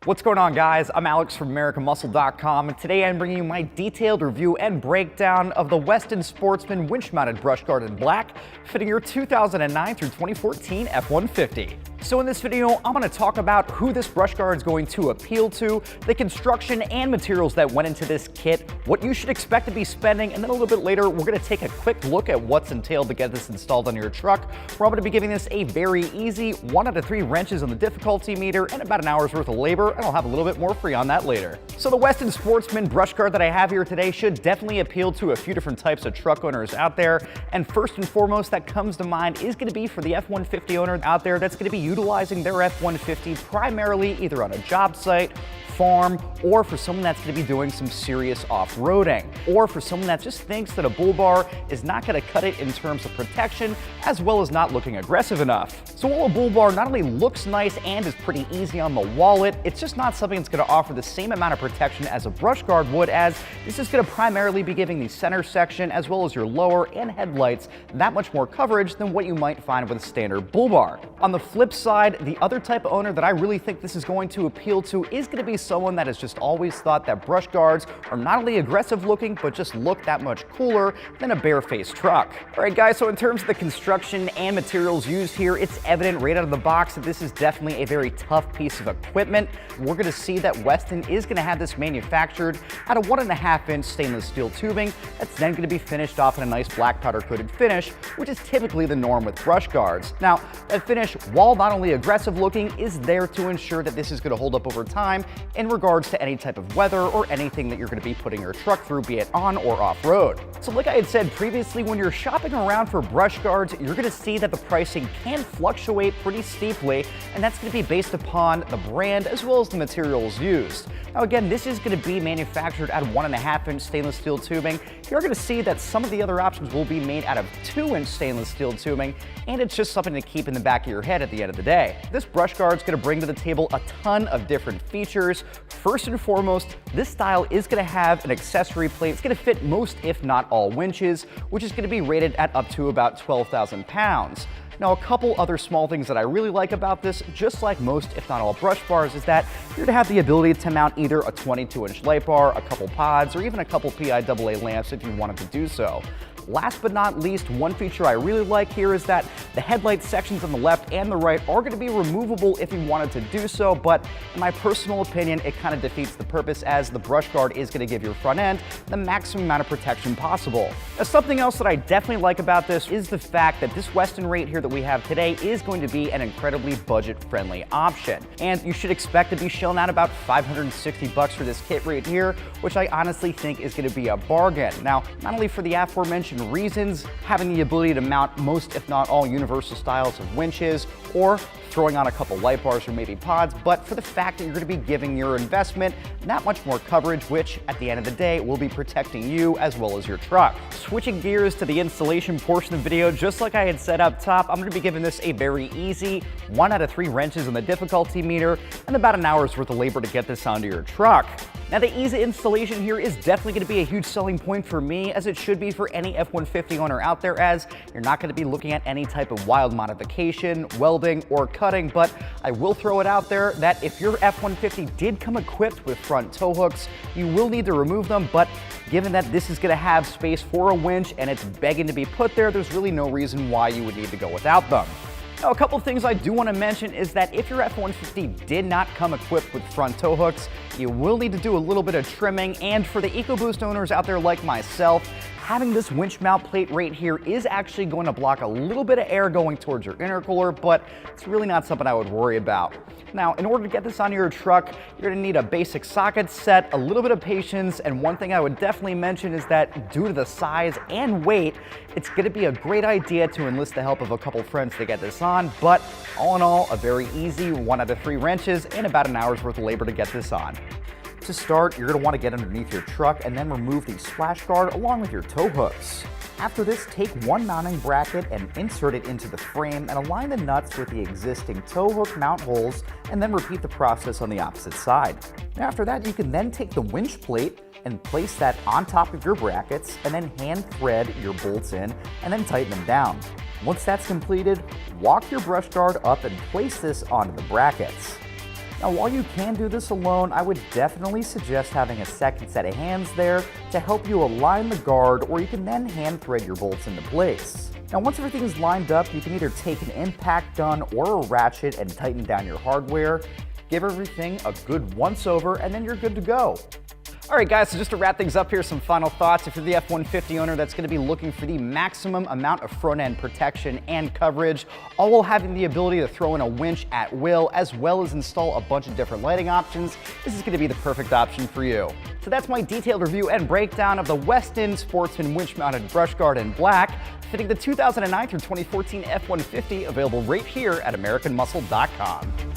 What's going on, guys? I'm Alex from AmericanMuscle.com, and today I'm bringing you my detailed review and breakdown of the Westin Sportsman Winch mounted brush guard in black, fitting your 2009 through 2014 F150. So in this video, I'm going to talk about who this brush guard is going to appeal to, the construction and materials that went into this kit, what you should expect to be spending, and then a little bit later, we're going to take a quick look at what's entailed to get this installed on your truck. Where I'm going to be giving this a very easy 1 out of 3 wrenches on the difficulty meter and about an hour's worth of labor, and I'll have a little bit more for you on that later. So the Westin Sportsman brush guard that I have here today should definitely appeal to a few different types of truck owners out there, and first and foremost that comes to mind is going to be for the F150 owner out there that's going to be utilizing their F150 primarily either on a job site, farm, or for someone that's going to be doing some serious off-roading, or for someone that just thinks that a bull bar is not going to cut it in terms of protection as well as not looking aggressive enough. So while a bull bar not only looks nice and is pretty easy on the wallet, it's just not something that's going to offer the same amount of protection as a brush guard would, as this is going to primarily be giving the center section as well as your lower and headlights that much more coverage than what you might find with a standard bull bar. On the flip side, the other type of owner that I really think this is going to appeal to is going to be someone that has just always thought that brush guards are not only aggressive looking, but just look that much cooler than a bare-faced truck. All right, guys, so in terms of the construction and materials used here, it's evident right out of the box that this is definitely a very tough piece of equipment. We're going to see that Westin is going to have this manufactured out of 1.5-inch stainless steel tubing that's then going to be finished off in a nice black powder coated finish, which is typically the norm with brush guards. Now, that finish, while not only aggressive looking, is there to ensure that this is going to hold up over time in regards to any type of weather or anything that you're going to be putting your truck through, be it on or off-road. So like I had said previously, when you're shopping around for brush guards, you're going to see that the pricing can fluctuate pretty steeply, and that's going to be based upon the brand as well as the materials used. Now again, this is going to be manufactured out of 1.5-inch stainless steel tubing. You're going to see that some of the other options will be made out of 2-inch stainless steel tubing, and it's just something to keep in the back of your head at the end of the day. This brush guard is going to bring to the table a ton of different features. First and foremost, this style is going to have an accessory plate. It's going to fit most, if not all, winches, which is going to be rated at up to about 12,000 pounds. Now, a couple other small things that I really like about this, just like most, if not all, brush bars, is that you're to have the ability to mount either a 22-inch light bar, a couple pods, or even a couple PIAA lamps if you wanted to do so. Last but not least, one feature I really like here is that the headlight sections on the left and the right are going to be removable if you wanted to do so, but in my personal opinion, it kind of defeats the purpose, as the brush guard is going to give your front end the maximum amount of protection possible. Now, something else that I definitely like about this is the fact that this Westin rate here that we have today is going to be an incredibly budget-friendly option, and you should expect to be shelling out about $560 for this kit right here, which I honestly think is going to be a bargain. Now, not only for the aforementioned reasons, having the ability to mount most, if not all, universal styles of winches, or throwing on a couple light bars or maybe pods, but for the fact that you're going to be giving your investment that much more coverage, which at the end of the day will be protecting you as well as your truck. Switching gears to the installation portion of the video, just like I had said up top, I'm going to be giving this a very easy 1 out of 3 wrenches on the difficulty meter and about an hour's worth of labor to get this onto your truck. Now, the easy installation here is definitely going to be a huge selling point for me, as it should be for any F150 owner out there, as you're not going to be looking at any type of wild modification, welding, or cutting. But I will throw it out there that if your F150 did come equipped with front tow hooks, you will need to remove them, but given that this is going to have space for a winch and it's begging to be put there, there's really no reason why you would need to go without them. Now, a couple things I do want to mention is that if your F150 did not come equipped with front tow hooks, you will need to do a little bit of trimming, and for the EcoBoost owners out there like myself, having this winch mount plate right here is actually going to block a little bit of air going towards your intercooler, but it's really not something I would worry about. Now, in order to get this on your truck, you're going to need a basic socket set, a little bit of patience, and one thing I would definitely mention is that due to the size and weight, it's going to be a great idea to enlist the help of a couple friends to get this on, but all in all, a very easy 1 out of 3 wrenches and about an hour's worth of labor to get this on. To start, you're going to want to get underneath your truck and then remove the splash guard along with your tow hooks. After this, take one mounting bracket and insert it into the frame and align the nuts with the existing tow hook mount holes, and then repeat the process on the opposite side. After that, you can then take the winch plate and place that on top of your brackets, and then hand thread your bolts in and then tighten them down. Once that's completed, walk your brush guard up and place this onto the brackets. Now, while you can do this alone, I would definitely suggest having a second set of hands there to help you align the guard, or you can then hand thread your bolts into place. Now, once everything is lined up, you can either take an impact gun or a ratchet and tighten down your hardware. Give everything a good once over, and then you're good to go. All right, guys, so just to wrap things up here, some final thoughts. If you're the F-150 owner that's going to be looking for the maximum amount of front-end protection and coverage, all while having the ability to throw in a winch at will, as well as install a bunch of different lighting options, this is going to be the perfect option for you. So that's my detailed review and breakdown of the Westin Sportsman Winch-mounted brush guard in black, fitting the 2009 through 2014 F-150, available right here at AmericanMuscle.com.